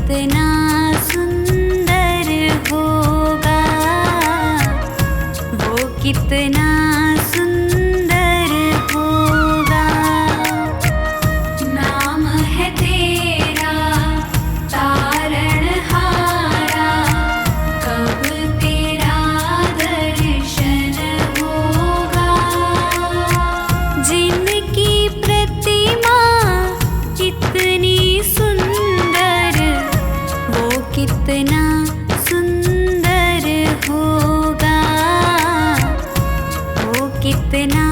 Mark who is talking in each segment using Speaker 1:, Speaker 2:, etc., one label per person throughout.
Speaker 1: कितना सुंदर होगा, वो कितना सुंदर होगा। नाम है तेरा तारणहारा, कब तेरा दर्शन होगा। जिनकी प्रतिमा कितनी सुंदर, वो कितना सुंदर होगा, वो कितना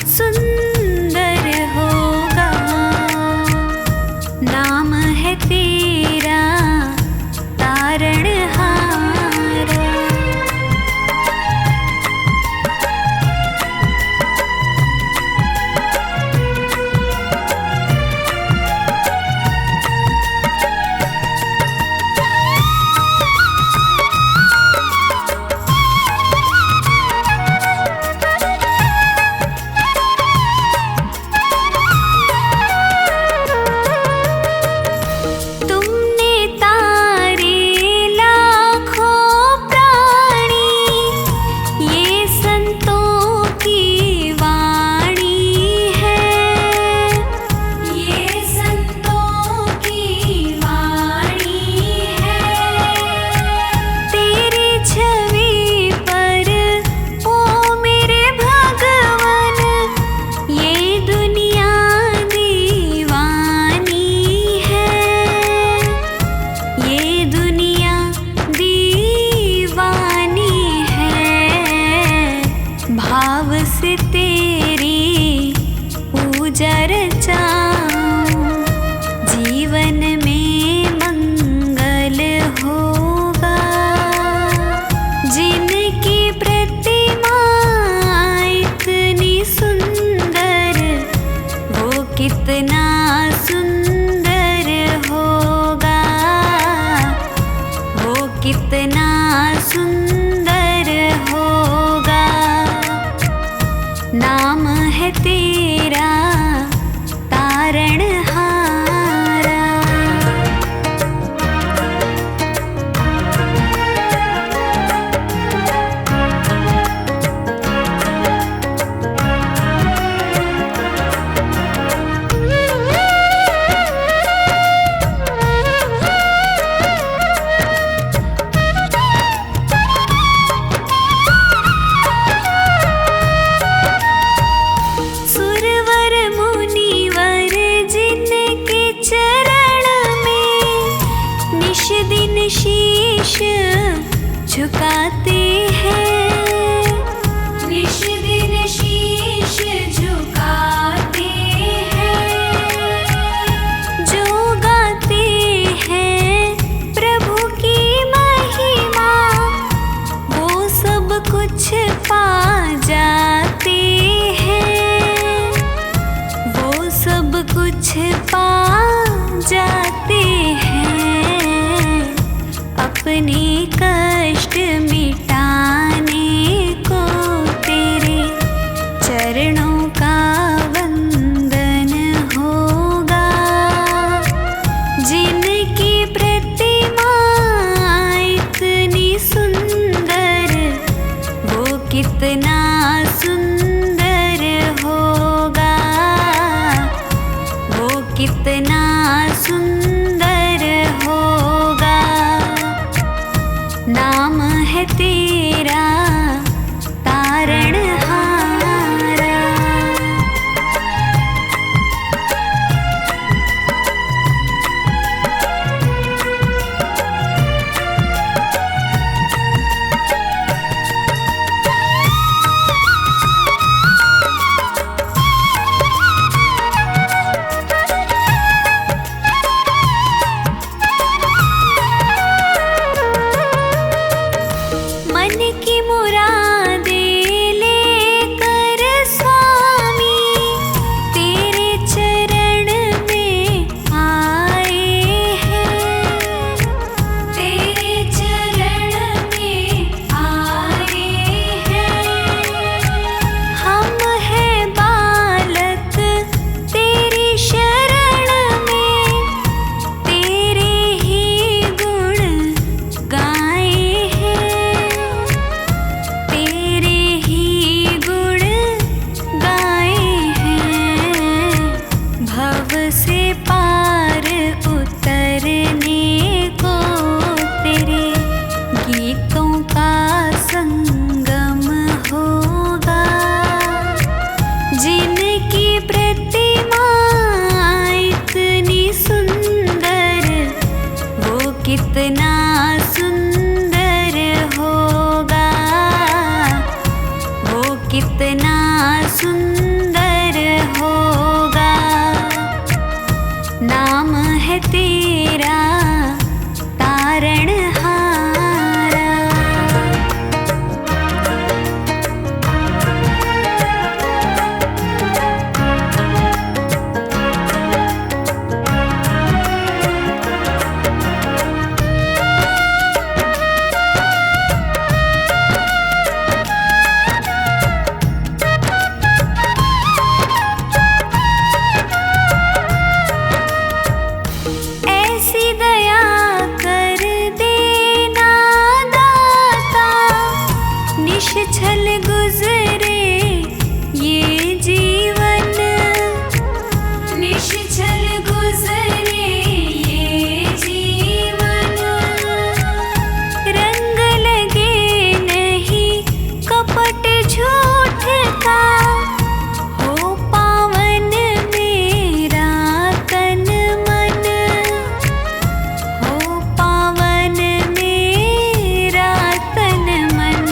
Speaker 1: सुंदर होगा। नाम है तेरा तारणहारा। तुमने तारे लाखों प्राणी, ये संतों की वाणी है, ये संतों की वाणी है। तेरी छवि पर ओ मेरे भगवन, ये दुनिया दीवानी है, ये दुनिया दीवानी है। भाव से तेरी पूजा रचाऊं, जीवन में मंगल होगा। जिनकी प्रतिमा इतनी सुंदर, वो कितना सुंदर होगा, वो कितना सुंदर होगा। नाम है तेरा तारणहारा। सुरवर मुनिवर जिनके चरण में निश दिन शीश झुकाते हैं, निश दिन शीश झुकाते हैं। जो गाते हैं प्रभु की महिमा, वो सब कुछ पा जाते हैं, वो सब कुछ पा जाते हैं। अपने कष्ट मिटाने को तेरे चरणों का वंदन होगा। जिनकी प्रतिमा इतनी सुंदर, वो कितना सुंदर होगा, वो कितना सुंदर होगा। नाम है तेरा तारणहारा। मन कितना सुंदर होगा, वो कितना सुंदर होगा। नाम है तेरा तारणहारा। ऐसी दया कर देना दाता, निश्छल गुजरे ये जीवन, निश्छल गुजरे ये जीवन। रंग लगे नहीं कपट झूठ का, हो पावन मेरा तन मन, हो पावन मेरा तन मन।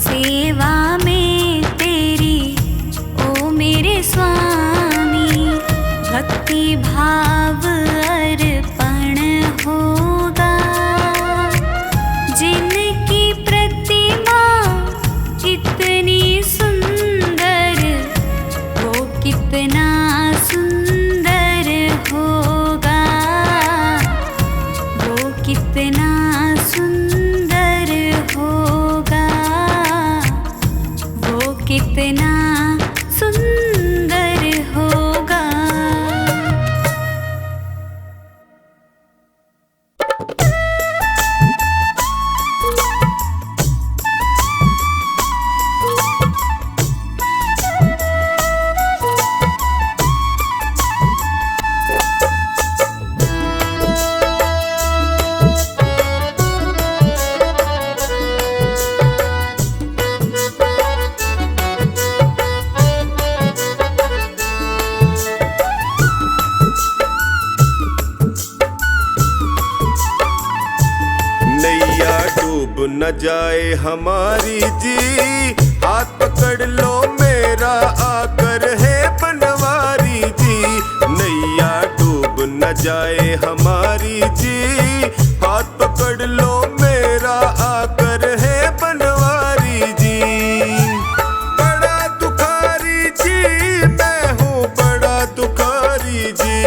Speaker 1: सेवा में तेरी ओ मेरे स्वामी, भक्ति भाव अर्पण होगा। जिनकी प्रतिमा इतनी सुंदर, वो कितना सुंदर होगा, वो कितना सुंदर होगा, वो कितना सुंदर होगा।
Speaker 2: नैया डूब न जाए हमारी जी, हाथ पकड़ लो मेरा आकर है बनवारी जी। नैया डूब न जाए हमारी जी, हाथ पकड़ लो मेरा आकर है बनवारी जी। बड़ा दुखारी जी मैं हूँ, बड़ा दुखारी जी,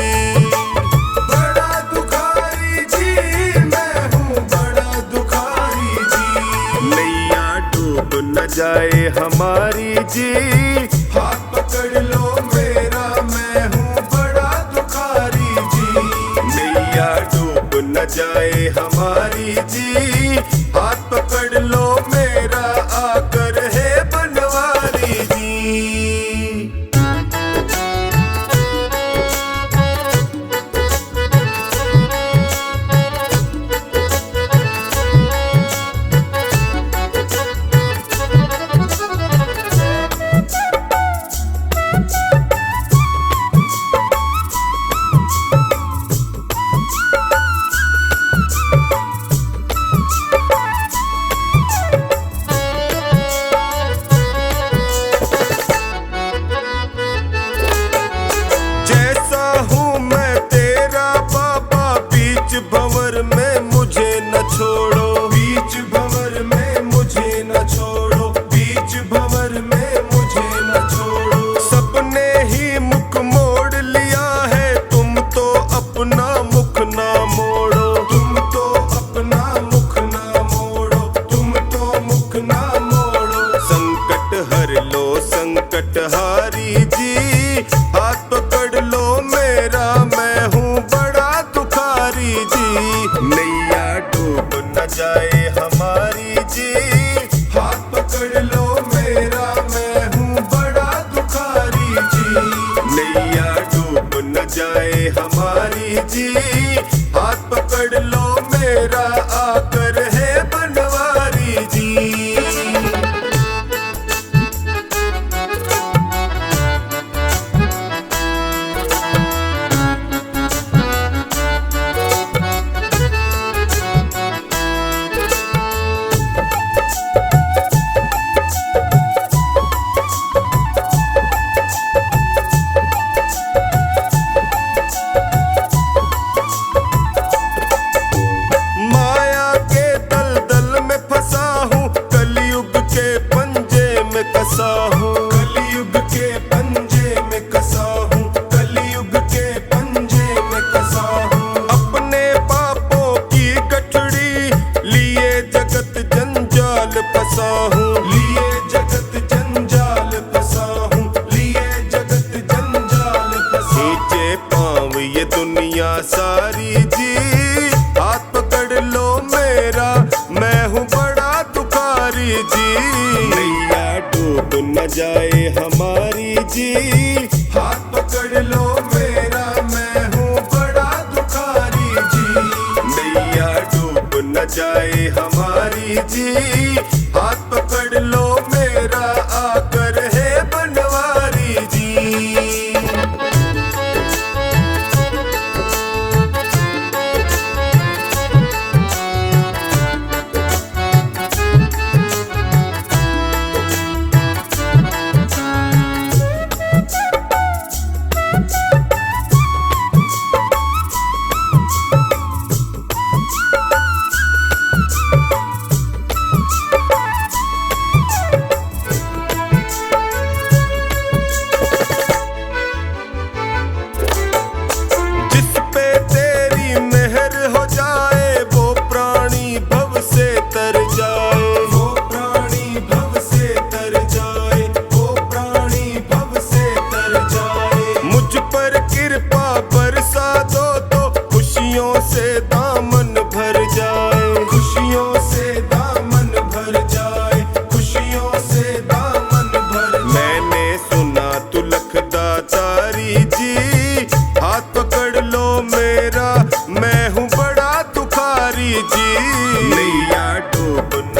Speaker 2: बड़ा दुखारी जी मैं हूँ, बड़ा दुखारी जी। नैया डूब न जाए हमारी जी, हाथ पकड़ लो मेरा मैं हूँ बड़ा दुखारी जी। नैया डूब न जाए हमारी जी, हाथ पकड़ लो मेरा आकर है बनवारी जी। जैसा हूँ मैं तेरा बाबा, बीच भंवर में मुझे न छोड़ो, बीच भंवर में मुझे न छोड़ो, बीच भंवर में मुझे न छोड़ो। सबने ही मुख मोड़ लिया है, तुम तो अपना मुख ना मोड़ो, तुम तो अपना मुख ना मोड़ो, तुम तो मुख ना मोड़ो। संकट हर लो संकट हारी जी, हाथ पकड़ लो मेरा मैं हूँ बड़ा दुखारी जी। नैया डूब न जाए हमारी जी, हाथ पकड़ लो मेरा मैं हूँ बड़ा दुखारी जी। नैया डूब न जाए हमारी जी, हाथ पकड़ लो मेरा आकर है बनवारी जी। तारी जी, हाथ पकड़ लो मेरा, मैं हूँ बड़ा दुखारी जी। नैया डूब न जाए हमारी जी, हाथ पकड़ लो मेरा, मैं हूँ बड़ा दुखारी जी। नैया डूब न जाए हमारी जी, हाथ पकड़ लो मेरा, आकर है बनवारी जी।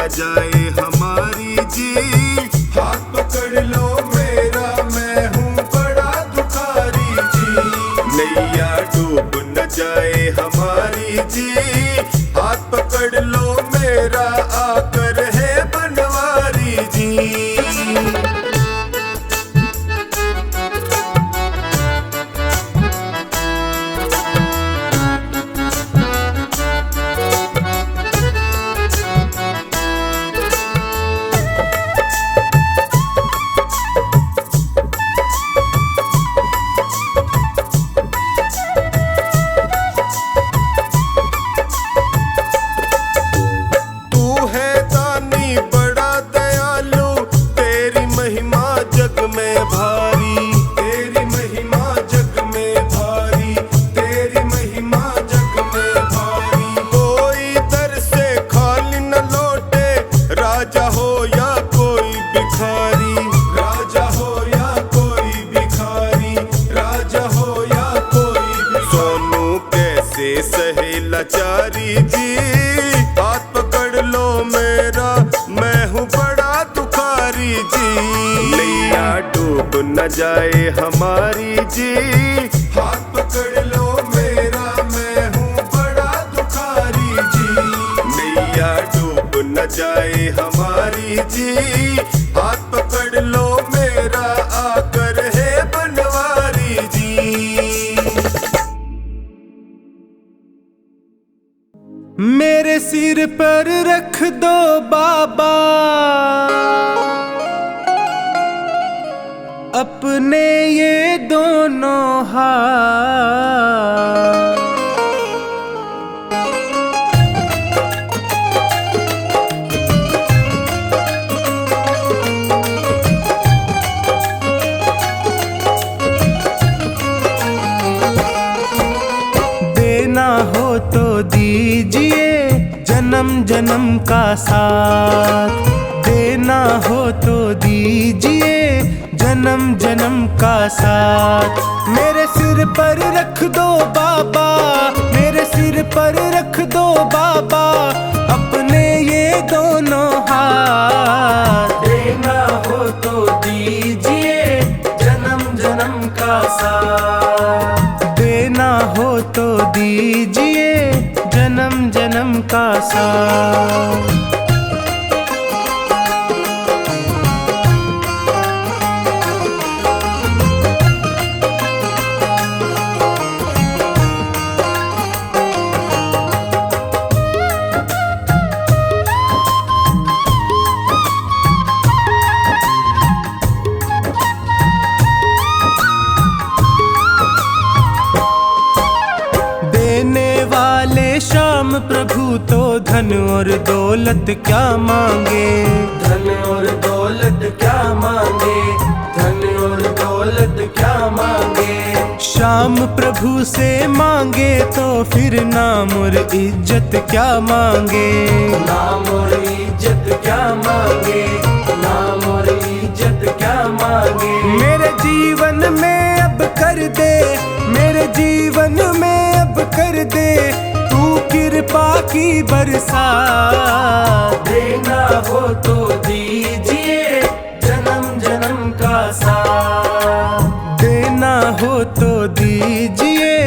Speaker 2: जाए हमारी जी, हाथ पकड़ लो मेरा, मैं हूँ बड़ा दुखारी जी। नैया डूब न जाए हमारी जी, हाथ पकड़ लो मेरा, आकर है बनवारी जी। लाचारी जी, हाथ पकड़ लो मेरा, मैं हूँ बड़ा दुखारी जी। नैया डूब न जाए हमारी जी, हाथ पकड़ लो मेरा, मैं हूँ बड़ा दुखारी जी। नैया डूब न जाए हमारी जी, हाथ पकड़ लो मेरा, आकर है बनवारी जी।
Speaker 3: मेरे सिर पर रख दो बाबा अपने ये दोनों हाथ, देना हो तो दीजिए जन्म जन्म का साथ, देना हो तो दीजिए जन्म जन्म का साथ। मेरे सिर पर रख दो बाबा, मेरे सिर पर रख दो बाबा अपने ये दोनों हाथ, देना हो तो दीजिए जन्म जन्म का साथ, देना हो तो दीजिए जन्म जन्म का साथ। श्याम प्रभु तो धन और दौलत क्या मांगे, धन और दौलत क्या मांगे, धन और दौलत क्या मांगे। श्याम प्रभु से मांगे तो फिर नाम और इज्जत क्या मांगे, नाम और इज्जत क्या मांगे, नाम और इज्जत क्या मांगे। मेरे जीवन में अब कर दे, मेरे जीवन में अब कर दे तू कृपा की बरसा, देना हो तो दीजिए जन्म जन्म का साथ, देना हो तो दीजिए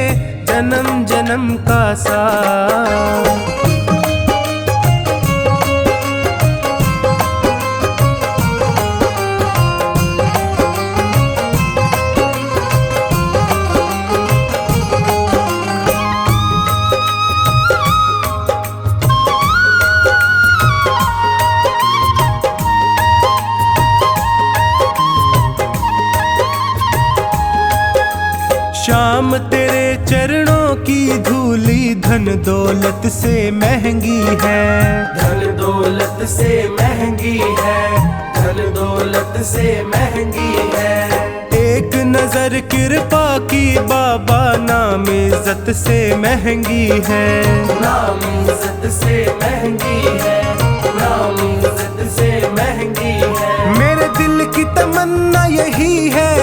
Speaker 3: जन्म जन्म का साथ। श्याम तेरे चरणों की धूली धन दौलत से महंगी है, धन दौलत से महंगी है, धन दौलत से महंगी है। एक नजर कृपा की बाबा नाम इज्जत से महंगी है, नाम इज्जत से महंगी है, नाम इज्जत से महंगी है। मेरे दिल की तमन्ना यही है,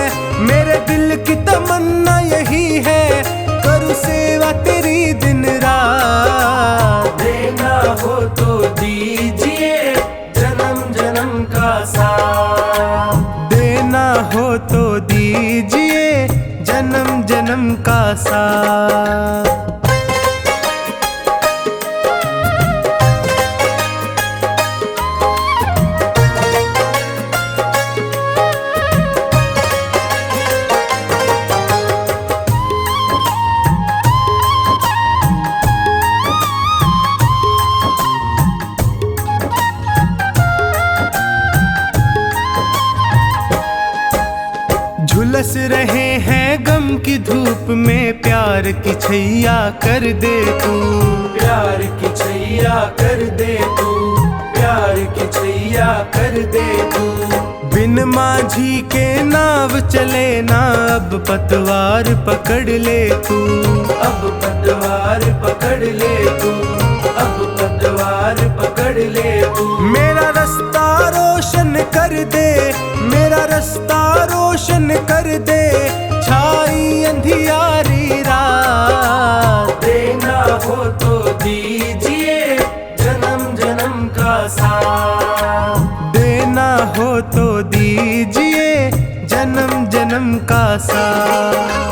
Speaker 3: मेरे दिल की तमन्ना यही है करूँ सेवा तेरी दिन रात, देना हो तो दीजिए जन्म जन्म का साथ, देना हो तो दीजिए जन्म जन्म का साथ। झुलस रहे हैं गम की धूप में प्यार की छैया कर दे तू, प्यार की छैया कर दे तू, प्यार की छैया कर दे तू। बिन माझी के नाव चले ना अब पतवार पकड़ ले तू, अब पतवार पकड़ ले तू, अब पतवार पकड़ ले तू। मेरा रास्ता रोशन कर दे, मेरा रास्ता रोशन कर दे छाई अंधियारी रात, देना हो तो दीजिए जन्म जन्म का साथ, देना हो तो दीजिए जन्म जन्म का साथ।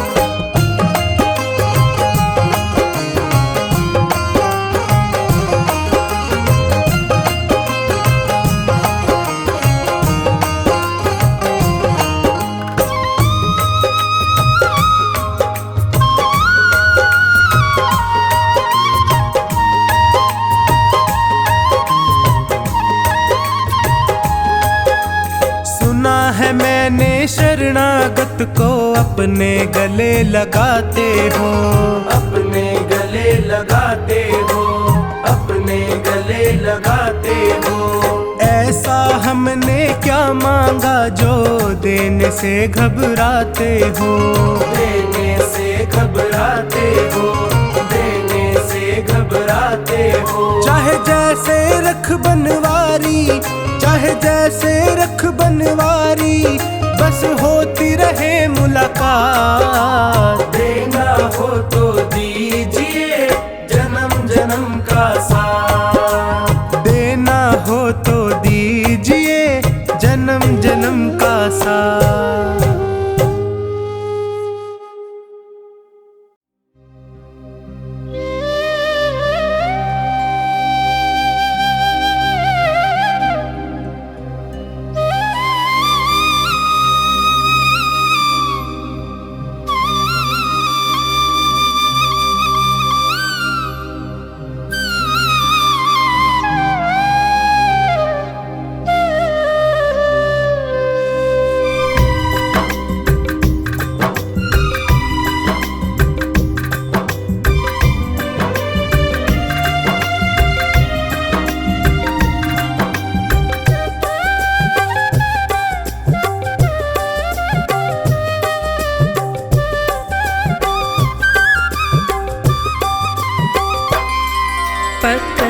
Speaker 3: है मैंने शरणागत को अपने गले लगाते हो, अपने गले लगाते हो, अपने गले लगाते हो। ऐसा हमने क्या मांगा जो देने से घबराते हो, देने से घबराते हो, देने से घबराते हो। चाहे जैसे रख बनवारी, चाहे जैसे रख बनवारी बस होती रहे मुलाकात, देना हो तो दीजिए जन्म जन्म का साथ, देना हो तो दीजिए जन्म जन्म का साथ।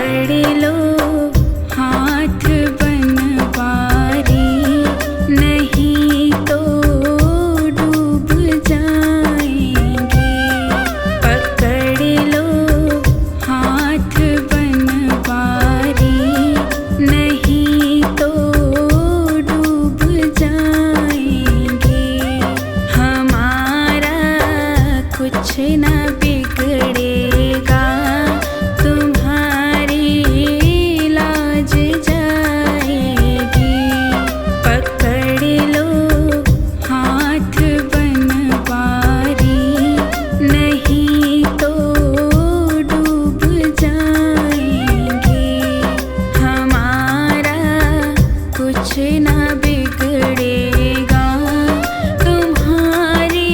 Speaker 1: पकड़ लो हाथ बनवारी, नहीं तो डूब जाएंगे। पकड़ लो हाथ बनवारी, नहीं तो डूब जाएंगे। हमारा कुछ ना बिगड़ेगा, तुम्हारी लाज जाएगी। पकड़ लो हाथ बनवारी, नहीं तो डूब जाएंगे। हमारा कुछ ना बिगड़ेगा, तुम्हारी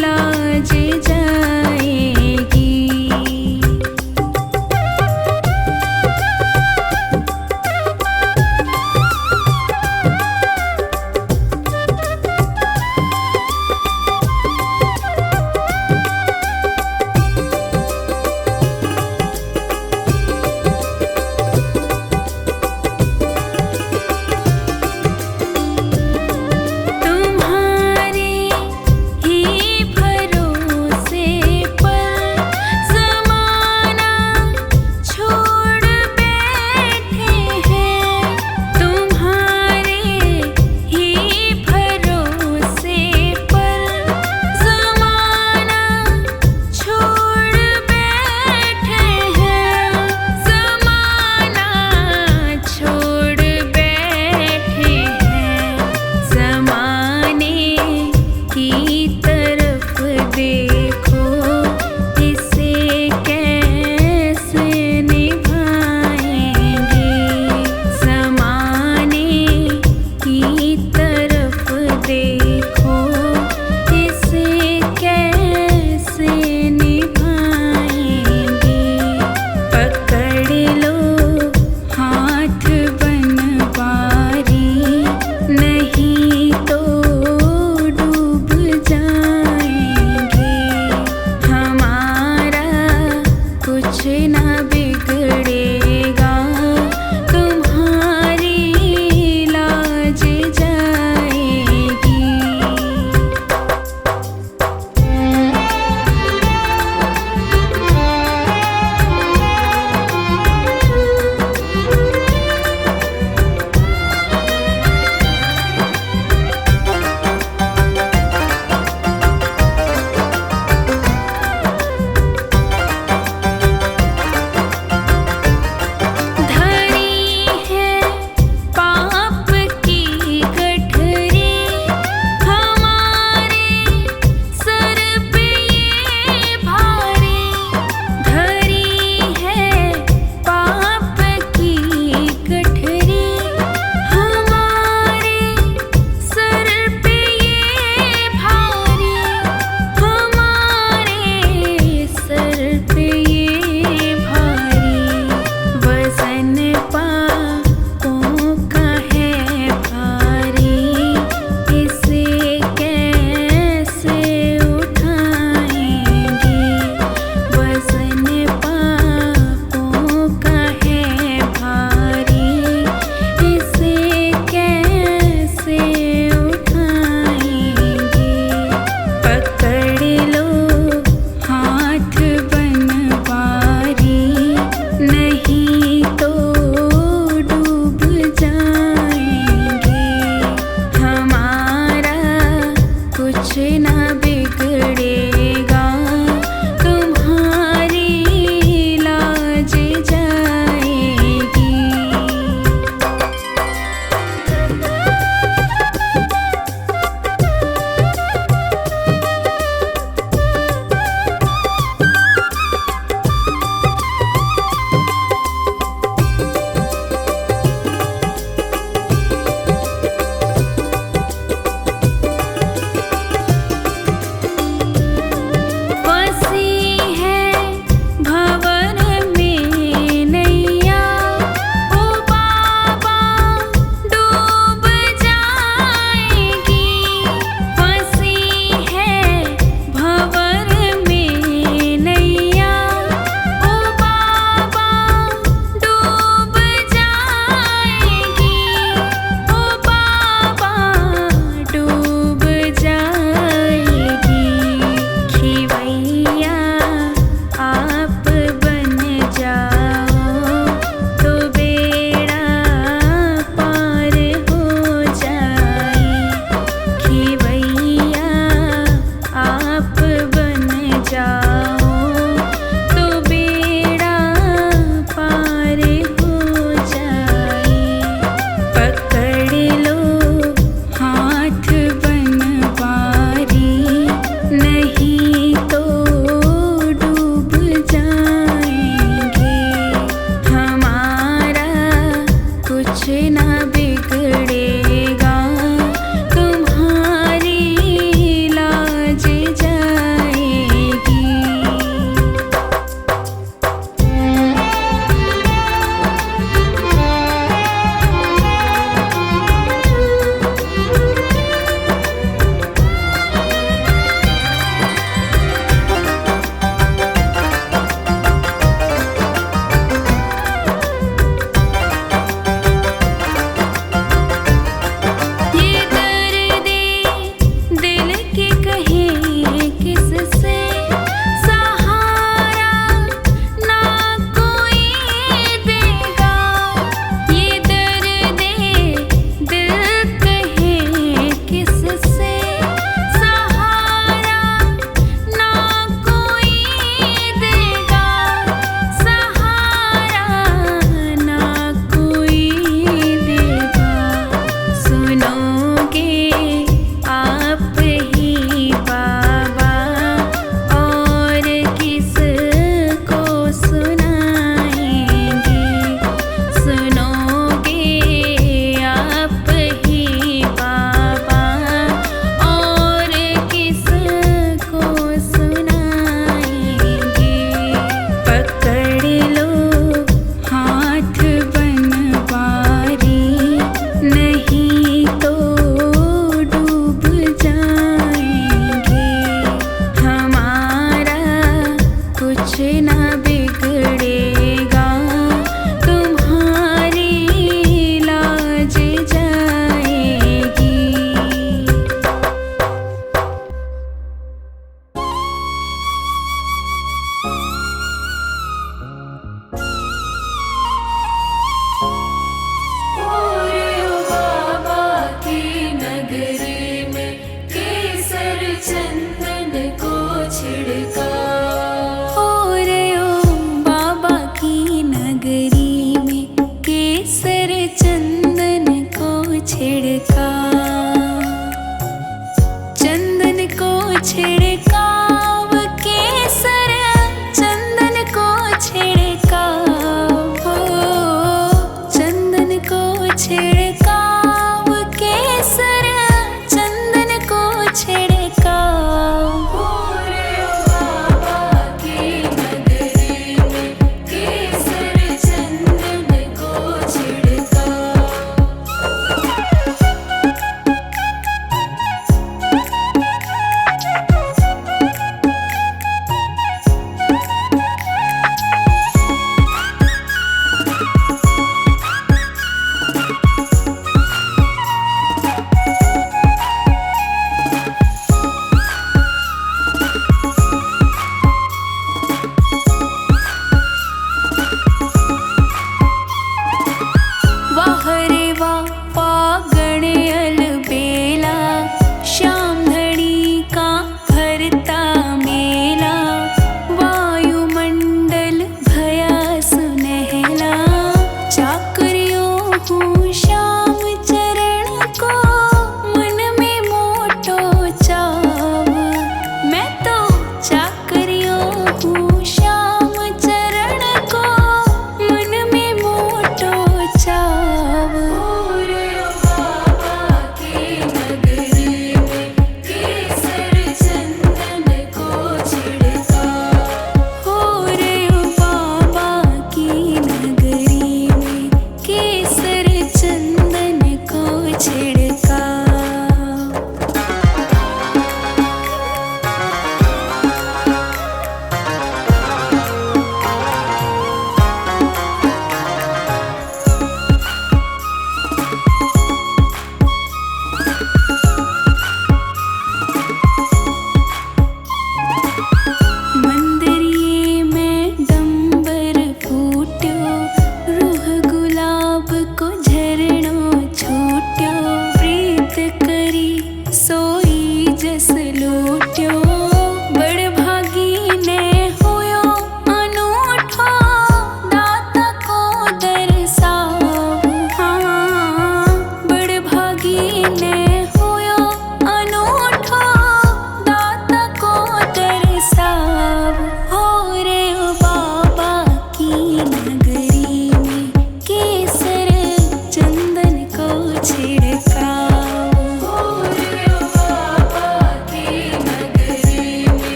Speaker 1: लाज जाएगी। तुम्हारे ही भरोसे पर ज़माना छोड़ बैठे हैं। तुम्हारे ही भरोसे पर ज़माना छोड़ बैठे हैं। ज़माना छोड़ बैठे हैं। ज़माने की तरफ देखो, इसे कैसे निभाएंगे। ज़माने की तरफ देखो, इसे कैसे निभाएंगे। पकड़ लो हाथ बनवारी, नहीं तो डूब जाएंगे। हमारा कुछ ना बिगड़ेगा, तुम्हारी लाज जाएगी। ना बिगड़ेगा, तुम्हारी लाज जाएगी। बाबा की नगरी में केसर चंदन को छिड़का, ओ रे ओ बाबा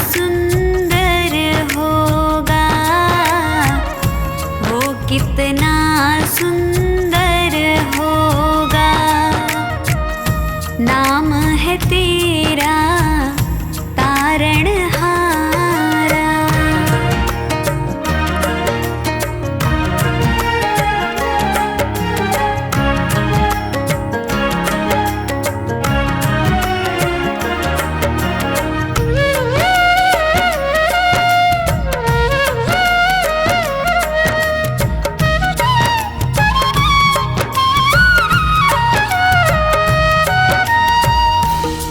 Speaker 1: सुंदर होगा, वो कितना सुंदर होगा। नाम है तेरा तारणहारा।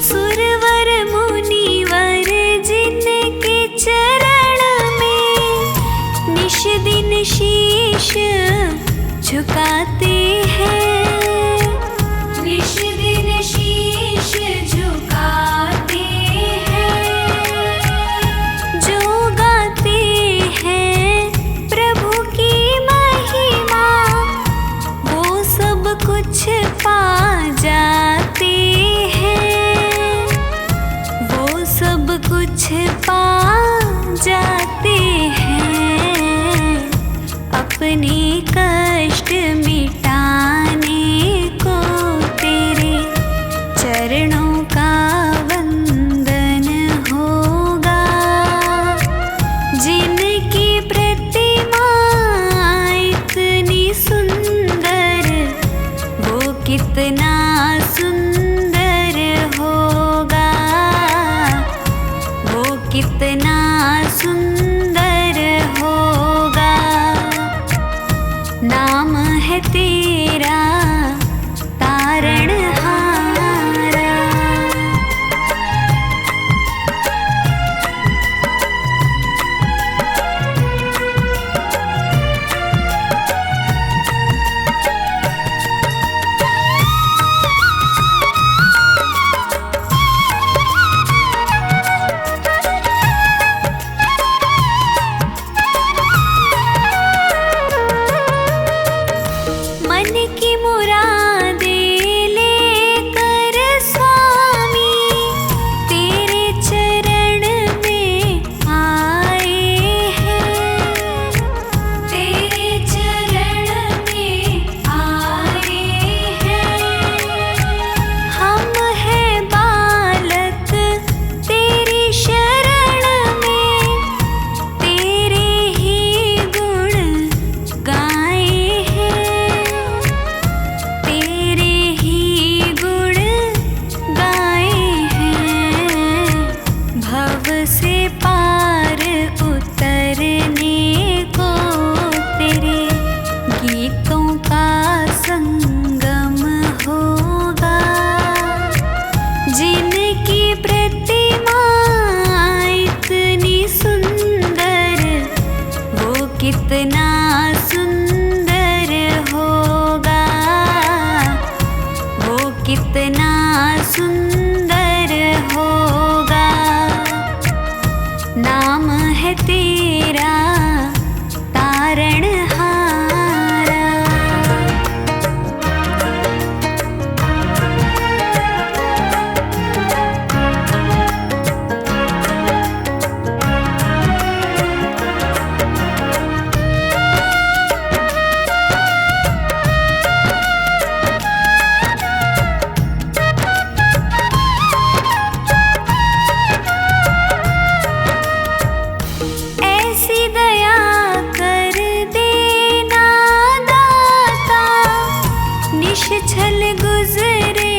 Speaker 1: सुरवर मुनिवर जिनके चरण में निश दिन शीश झुकाते हैं, निश दिन शीश झुकाते हैं। जो गाते हैं प्रभु की महिमा, वो सब कुछ पा जाते हैं, वो सब कुछ पा जाते हैं। अपने कष्ट मिटाने को तेरे चरणों का वंदन होगा। जिनकी प्रतिमा इतनी सुंदर, वो कितना सुंदर होगा, वो कितना सुंदर होगा। नाम है तेरा तारणहारा। मन की मुरादें लेकर स्वामी तेरे चरण में आए हैं, तेरे चरण में आए हैं। हम हैं बालक तेरी शरण में, तेरे ही गुण गाए हैं, तेरे ही गुण गाए हैं। भव से पार उतरने को तेरे गीतों का संगम होगा। जिनकी प्रतिमा इतनी सुंदर, वो कितना सुंदर होगा, वो कितना सुंदर होगा। नाम है तेरा तारणहारा। ऐसी दया कर देना दाता, निश्छल गुजरे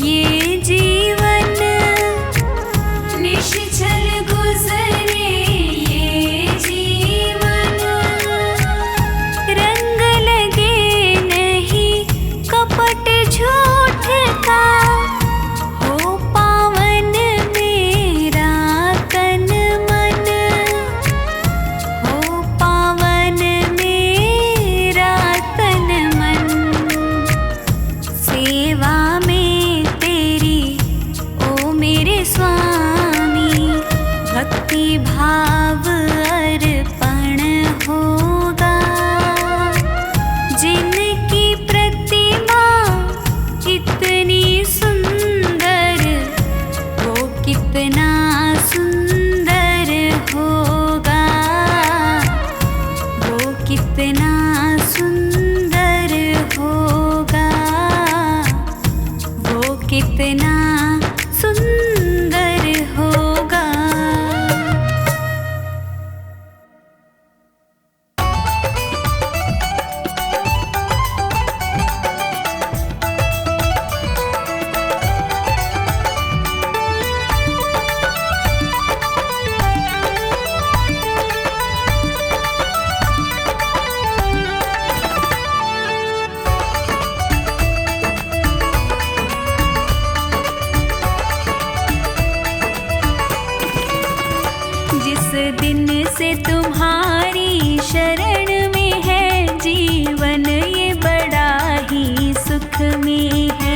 Speaker 1: ये जीवन, निश्छल गुजरे ये जीवन। रंग लगे नहीं कपट झूठ का, हो पावन मेरा तन मन, हो पावन मेरा तन मन। सेवा में तेरी ओ मेरे स्वामी, भक्ति भाव अर्पण होगा। जिनकी प्रतिमा इतनी सुंदर, वो कितना सुंदर दिन से तुम्हारी शरण में है जीवन ये बड़ा ही सुख में है।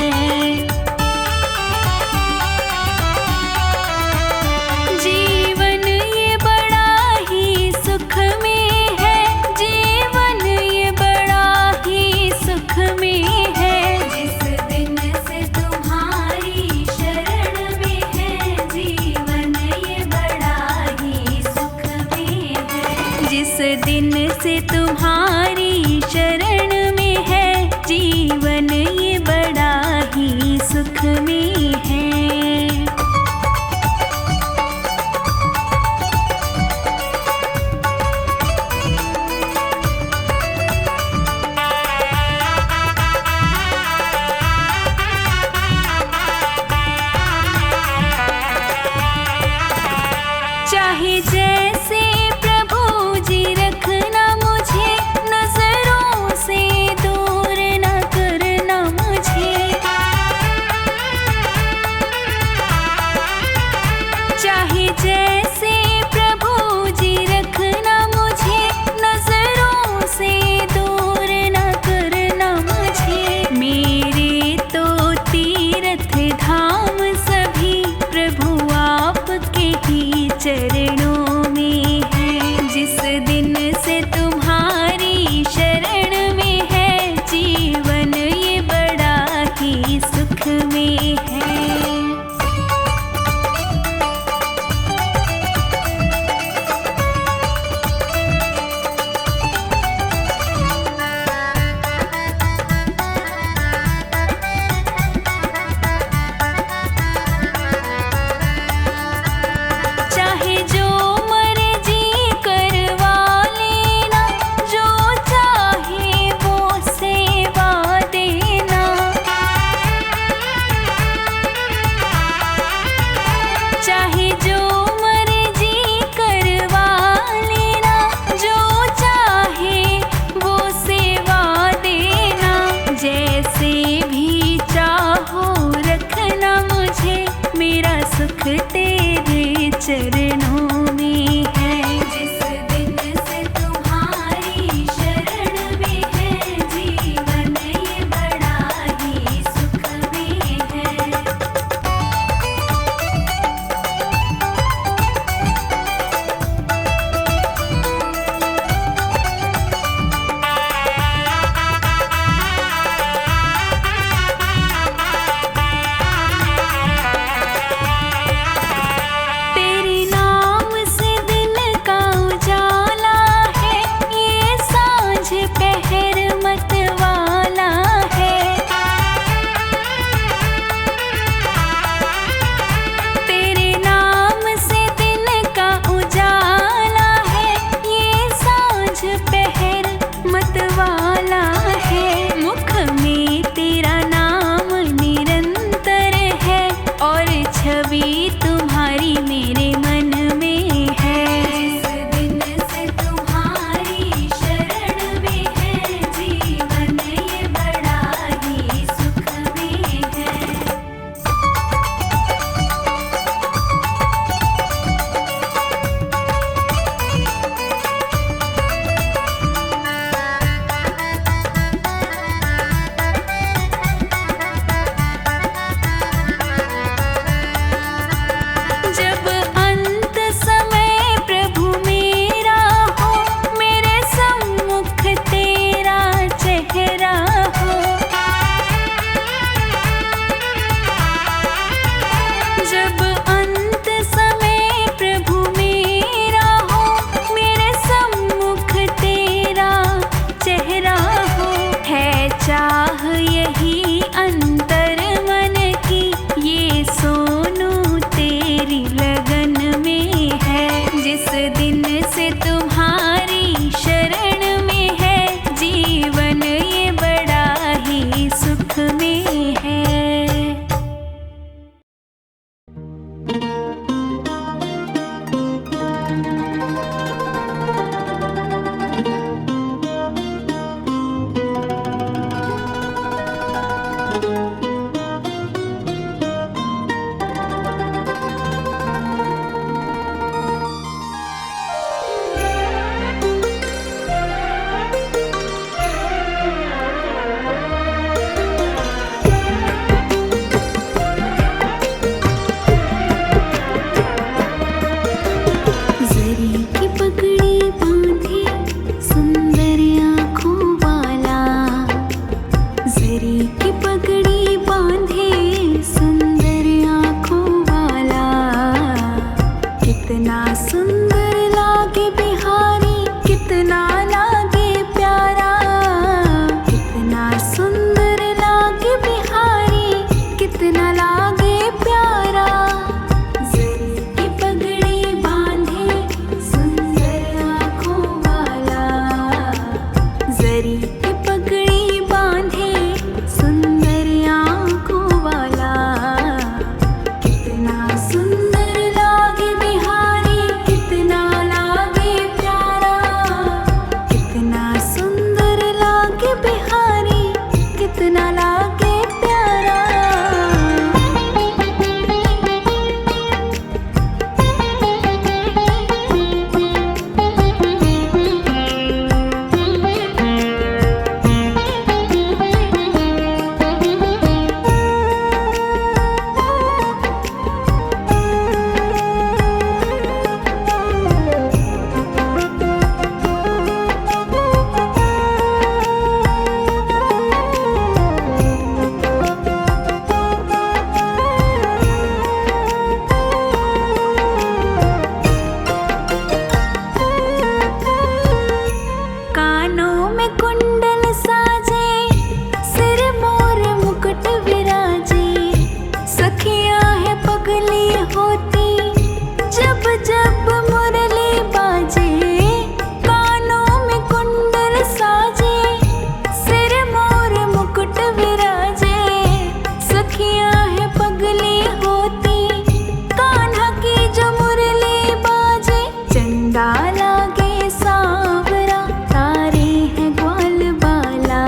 Speaker 1: जीवन ये बड़ा ही सुख में है, जीवन ये बड़ा ही सुख में है। जिस दिन से तुम्हारी शरण में है जीवन ये बड़ा ही सुख में है। जिस दिन से तुम्हारी शरण में है जीवन ये बड़ा ही सुख में है। चाहे जैसे प्रभु जी रखना मुझे, नजरों से दूर न करना। सुंदर लागे बिहारी, कितना लागे प्यारा, कितना सुंदर लागे बिहारी, कितना लागे प्यारा। जरी की पगड़ी बांधे सुंदर आँखों वाला, जरी की पगड़ी बांधे सुंदर आँखों वाला, कितना सुंदर लागे बिहारी, कितना लागे प्यारा, कितना सुंदर लागे बिहारी, कितना लागे प्यारा। कानों में कुंडल साजे, सिर मोर मुकुट विराजे, सखियां है पगली होती जब जब मुरली बाजे। कानों में कुंडल साजे, सिर मोर मुकुट विराजे, सखियां है पगली होती कान्हा की जो मुरली बाजे। चंदा लागे सांवरा, तारे हैं ग्वाल बाला,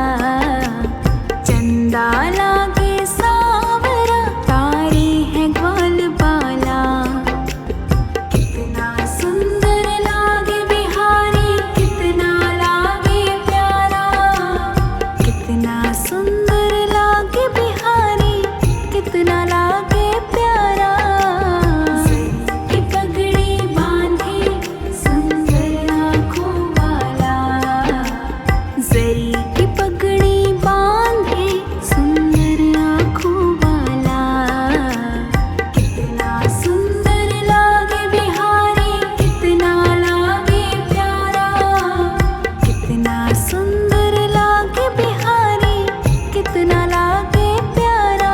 Speaker 1: चंदा लागे सांवरा, तारे हैं ग्वाल बाला, कितना सुंदर लागे बिहारी, कितना लागे प्यारा, कितना सुंदर लागे बिहारी, कितना लागे प्यारा। की पगड़ी बांधे सुंदर आँखों वाला, जरी की पगड़ी बांधे सुंदर आँखों वाला, कितना सुंदर लागे बिहारी, कितना लागे प्यारा, कितना सुंदर लागे बिहारी, कितना लागे प्यारा।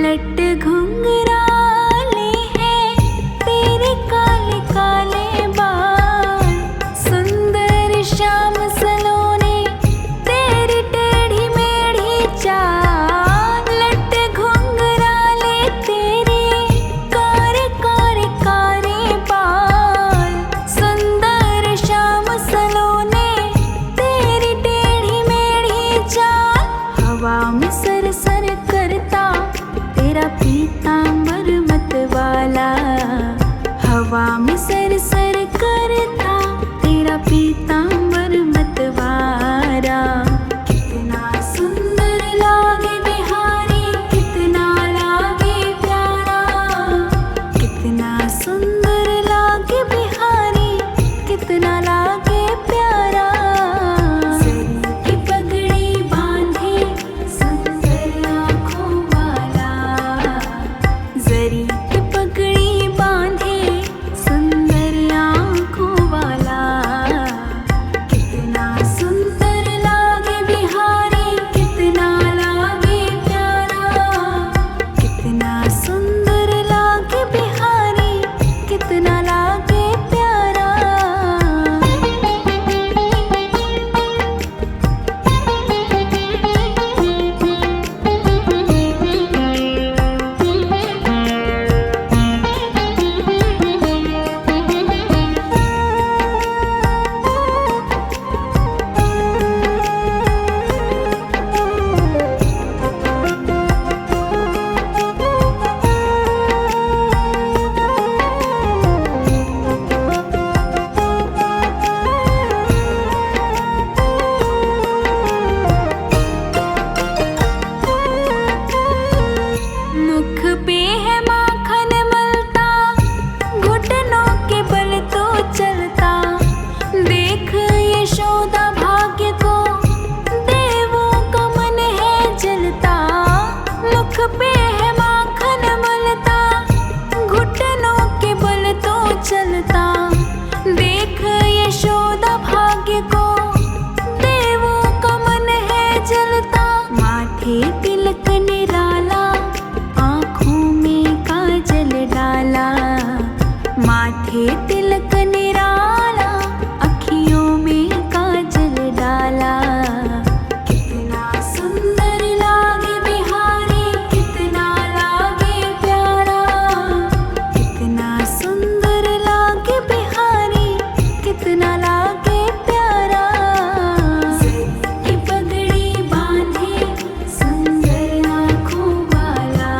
Speaker 1: लट घुंघराले हैं तेरे काले काले बाल, सुंदर श्याम सलोने तेरी टेढ़ी मेढ़ी चाल। लट घुंघराले तेरे कारे कारे कारे बाल, सुंदर श्याम सलोने तेरी टेढ़ी मेढ़ी चाल। हवा में सर सर करता तेरा पीतांबर मत वाला, हवा में सर सर करता तेरा पीतांबर मत वाला, कितना सुंदर लागे बिहारी, कितना लागे प्यारा, कितना सुंदर लागे बिहारी, कितना लागे प्यारा। की पगड़ी बांधे सुंदर आँखों वाला, जरी की पगड़ी बांधे सुंदर आँखों वाला, कितना सुंदर लागे बिहारी, कितना लागे प्यारा, कितना सुंदर लागे बिहारी, कितना लागे प्यारा। भाग्य को देवों का मन है जलता। माथे तिलक निराला, आँखों में काजल डाला। माथे तिलक निराला, अखियों में काजल डाला। कितना सुंदर लागे बिहारी, कितना लागे प्यारा। कितना सुंदर लागे बिहारी, कितना लागे प्यारा। जरी की पगड़ी बांधे सुंदर आँखों वाला।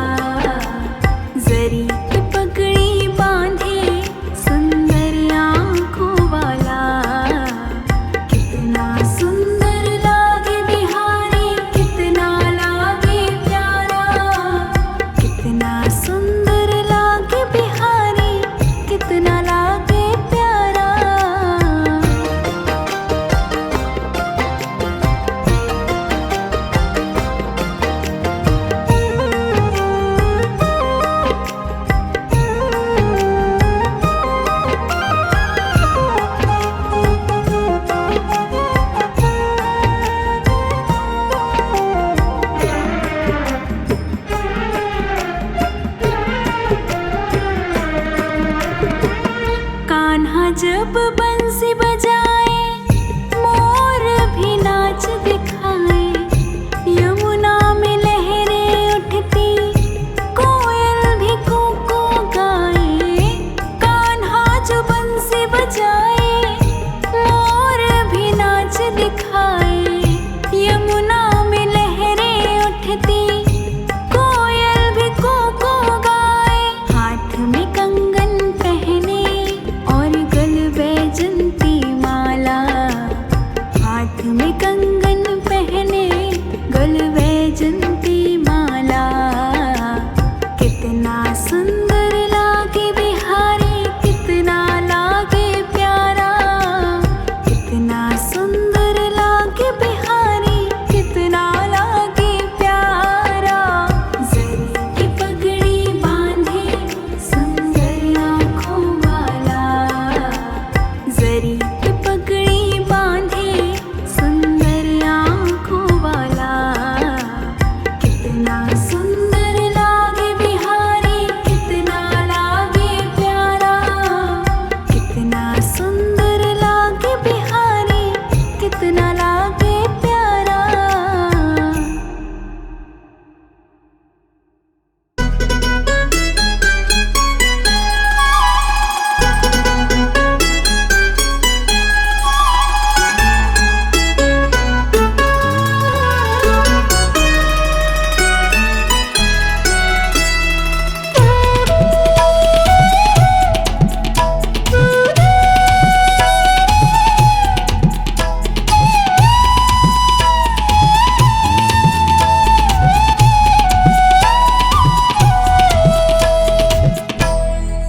Speaker 1: जरी की पगड़ी बांधे सुंदर आँखों वाला। कितना सुंदर लागे बिहारी, कितना लागे प्यारा। कितना सुंदर लागे बिहारी, कितना लागे प्यारा। कान्हा जब बंसी बजाए, मोर भी नाच दिखाए। यमुना में लहरें उठती, कोयल भी कूकू गाए। कान्हा जो बंसी बजाए, मोर भी नाच दिखाए। यमुना में लहरें उठती, कोयल भी कूकू गाए। हाथ में कंगन पहने और गल बैजंती माला। हाथ में कंगन पहने, गल बैजंती माला। कितना सुंदर लागे बिहारी, कितना लागे प्यारा। कितना सुंदर लागे बिहारी, कितना लागे प्यारा। जरी की पगड़ी बांधे सुंदर आँखों वाला। जरी की पगड़ी बांधे सुंदर आँखों वाला। कितना सुंदर लागे बिहारी, कितना लागे प्यारा। कितना सुंदर लागे बिहारी, कितना लागे प्यारा।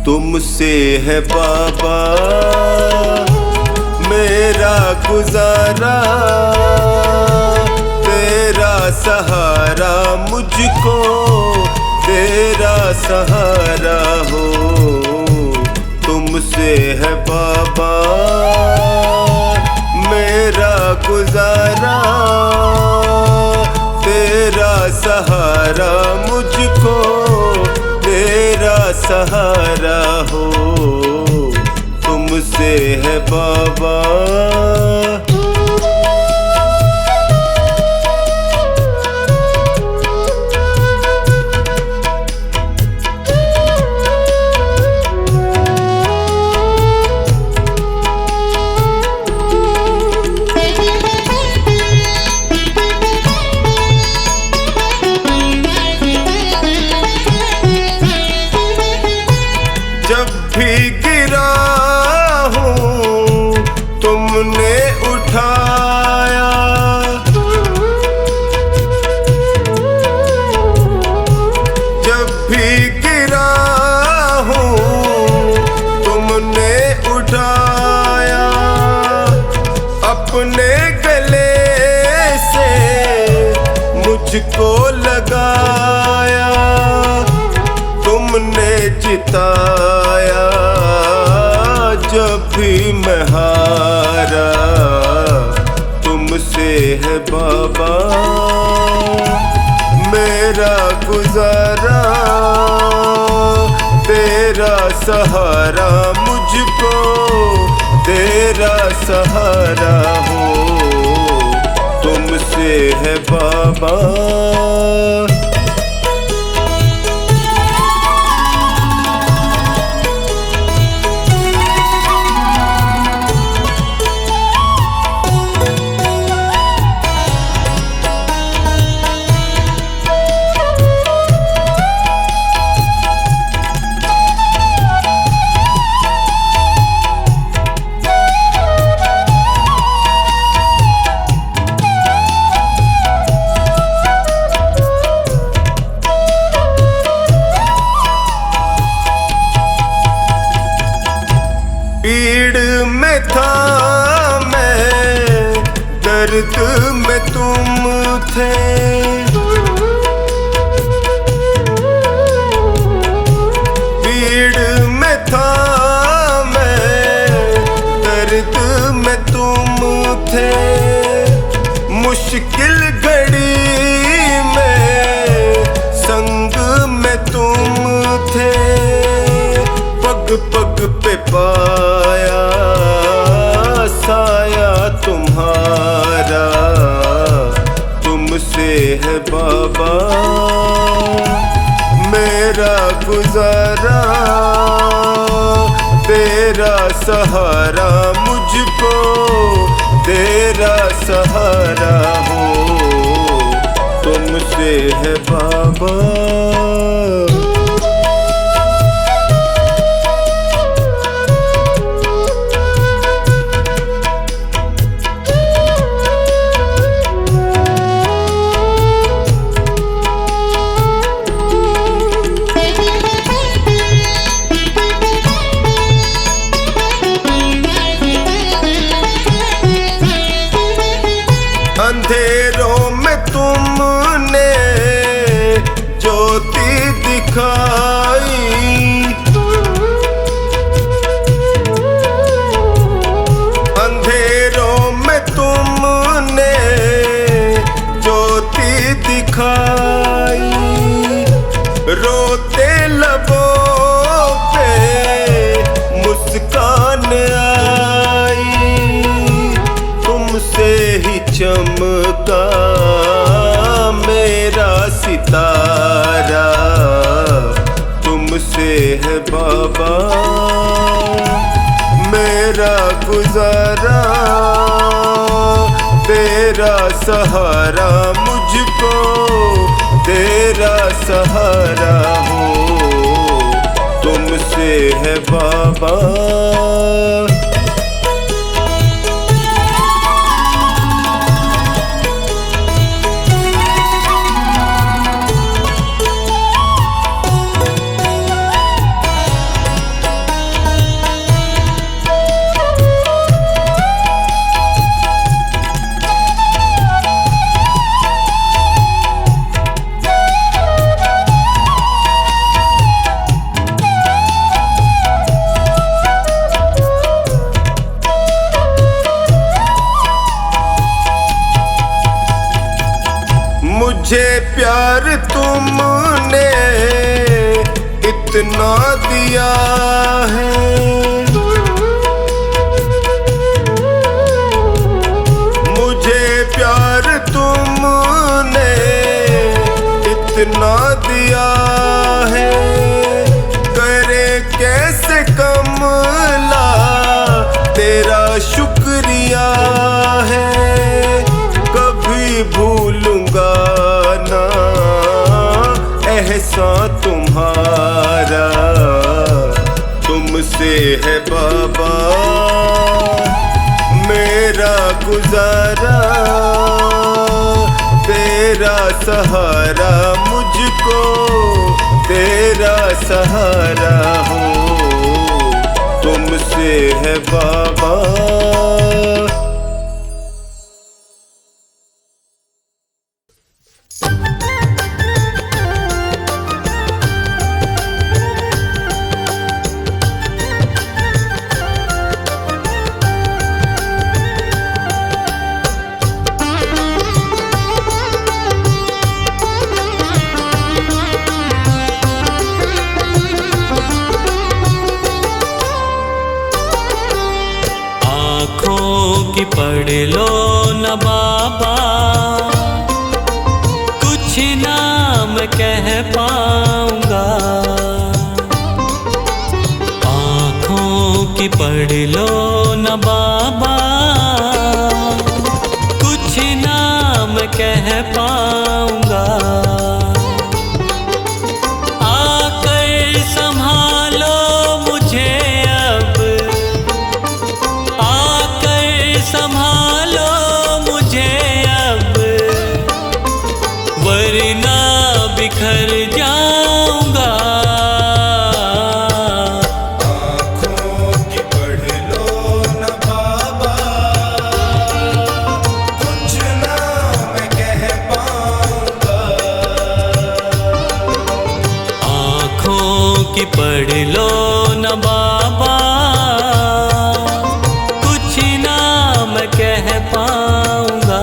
Speaker 2: तुमसे है बाबा मेरा गुजारा। तेरा सहारा मुझको, तेरा सहारा हो। तुमसे है बाबा मेरा गुजारा। तेरा सहारा मुझको, तेरा सहारा हो। तुमसे है बाबा। जब भी गिरा हूँ तुमने उठाया। जब भी गिरा हूँ तुमने उठाया। अपने गले से मुझको लगाया। तुमने जिताया जब भी मैं हारा। बाबा मेरा गुजारा, तेरा सहारा मुझको, तेरा सहारा हो तुमसे है बाबा। पीड़ में था मैं, दर्द में तुम थे, पीड़ में था मैं, दर्द में तुम थे, मुश्किल घड़ी में संग में तुम थे, पग पग पे पाया साया तुम्हारा, तुमसे है बाबा मेरा गुजारा, तेरा सहारा मुझको, तेरा सहारा हो तुमसे है बाबा। अंधेरों में तुमने ज्योति दिखाई, अंधेरों में तुमने ज्योति दिखाई, रोते लबों पे मुस्कान आई, तुमसे ही चमका मेरा सितारा, तुमसे है बाबा मेरा गुजारा, तेरा सहारा मुझको, तेरा सहारा हो तुमसे है बाबा। मुझे प्यार तुमने इतना दिया है, मुझे प्यार तुमने इतना दिया है, करे कैसे कमला तेरा शुक्रिया है, कभी भूलूंगा ना एहसान तुम्हारा, तुमसे है बाबा मेरा गुजारा, तेरा सहारा मुझको, तेरा सहारा हो तुमसे है बाबा।
Speaker 4: आँखों की पढ़ लो न बाबा, कुछ नाम कह पाऊंगा। आँखों की पढ़ लो न बाबा, कुछ नाम कह पाऊंगा। आकर संभालो मुझे अब, आकर संभालो मुझे अब, वरना बिखर जाऊंगा।
Speaker 2: आँखों की पढ़ लो न बाबा, कुछ ना मैं कह पाऊंगा।
Speaker 4: आँखों की पढ़ लो न बाबा, कुछ नाम कह पाऊंगा।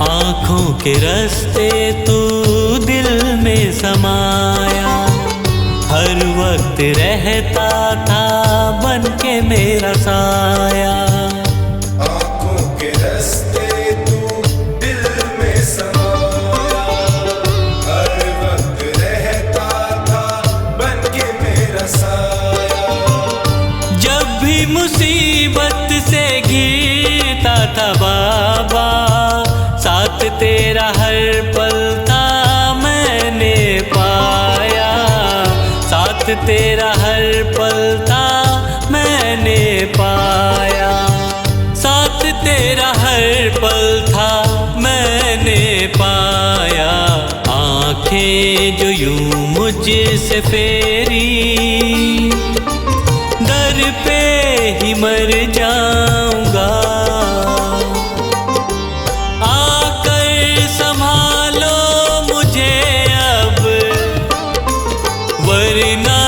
Speaker 4: आँखों के रास्ते तू दिल में समाया, हर वक्त रहता था बन के मेरा साया।
Speaker 2: आँखों के रास्ते तू दिल में समाया, हर वक्त रहता था बन के मेरा साया।
Speaker 4: जब भी मुसीबत से घिरता था बाबा, साथ तेरा हर पल था मैंने पाया। साथ तेरा हर पल था मैंने पाया। साथ तेरा हर पल था मैंने पाया। आँखें जो यूं मुझसे फेरी, दर पे ही मर जाऊंगा। आकर संभालो मुझे अब, वरना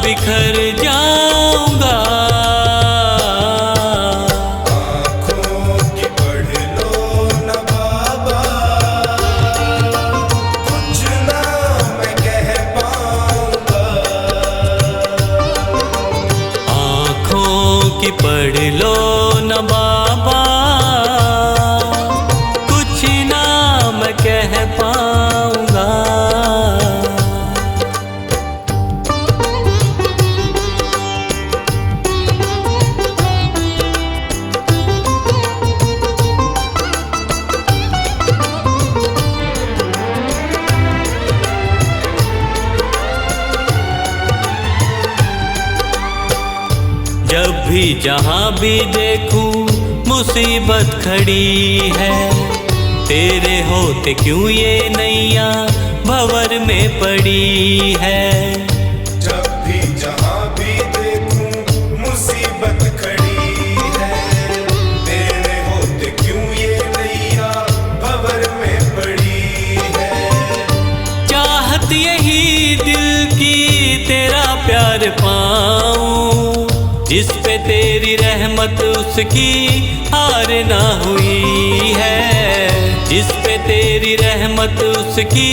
Speaker 4: बिखर जाऊंगा।
Speaker 2: आँखों की पढ़ लो न बाबा, कुछ ना मैं कह पाऊंगा।
Speaker 4: आँखों की पढ़ लो न बाबा, कुछ नाम कह पाऊंगा। जब भी जहाँ भी देखूं मुसीबत खड़ी है, तेरे होते क्यों ये नैया भंवर में पड़ी है।
Speaker 2: जब भी जहाँ भी देखूं मुसीबत खड़ी है, तेरे होते क्यों ये नैया भंवर में पड़ी है।
Speaker 4: चाहत यही दिल की तेरा प्यार पाऊं, जिस पे तेरी रहमत उसकी हार ना हुई है। जिस पे तेरी रहमत उसकी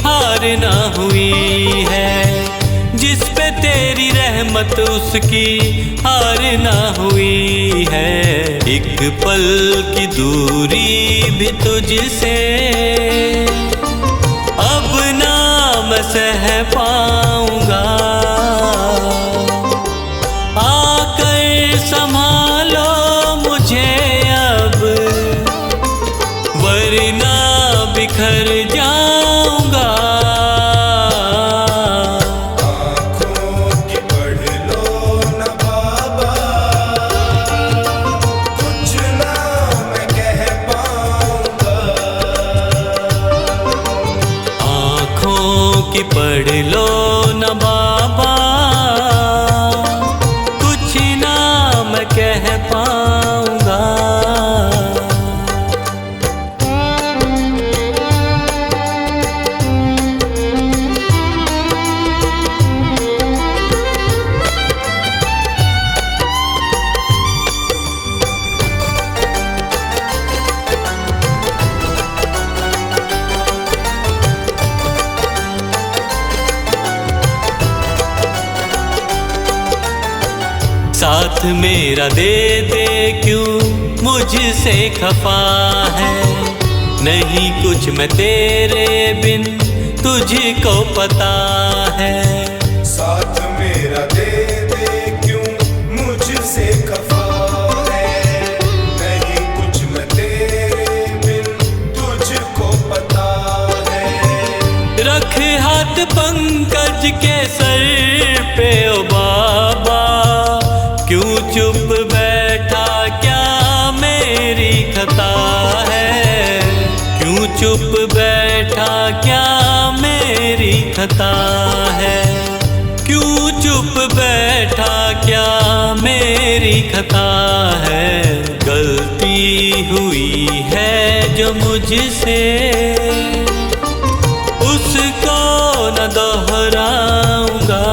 Speaker 4: हार ना हुई है। जिस पे तेरी रहमत उसकी हार ना हुई है। एक पल की दूरी भी तुझसे अब ना मैं सह पाऊंगा। आकर संभालो मुझे अब, वरना बिखर जाऊंगा।
Speaker 2: आँखों की पढ़ लो न बाबा, कुछ ना मैं कह पाऊंगा।
Speaker 4: आँखों की पढ़ लो न बाबा, कुछ नाम कह पाऊंगा। साथ मेरा दे दे क्यों मुझसे खफा है। नहीं कुछ मैं तेरे बिन तुझको पता है।
Speaker 2: साथ मेरा दे दे क्यों मुझसे खफा है। नहीं कुछ मैं तेरे बिन तुझको पता है।
Speaker 4: रख हाथ पंकज के सर पे ओ बाबा, क्यों चुप बैठा क्या मेरी खता है। क्यों चुप बैठा क्या मेरी खता है। क्यों चुप बैठा क्या मेरी खता है। गलती हुई है जो मुझसे उसको न दोहराऊंगा।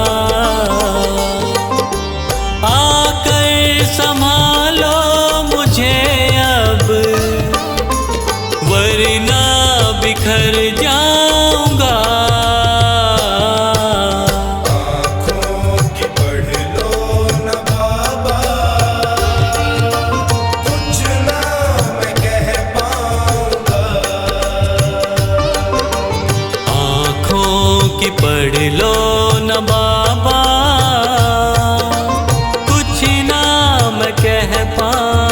Speaker 4: आकर संभालो मुझे अब, वरना बिखर जाऊंगा।
Speaker 2: आँखों की पढ़ लो न बाबा, कुछ ना मैं कह पाऊंगा।
Speaker 4: आँखों की पढ़ लो न बाबा, कुछ ना मैं कह पाऊंगा।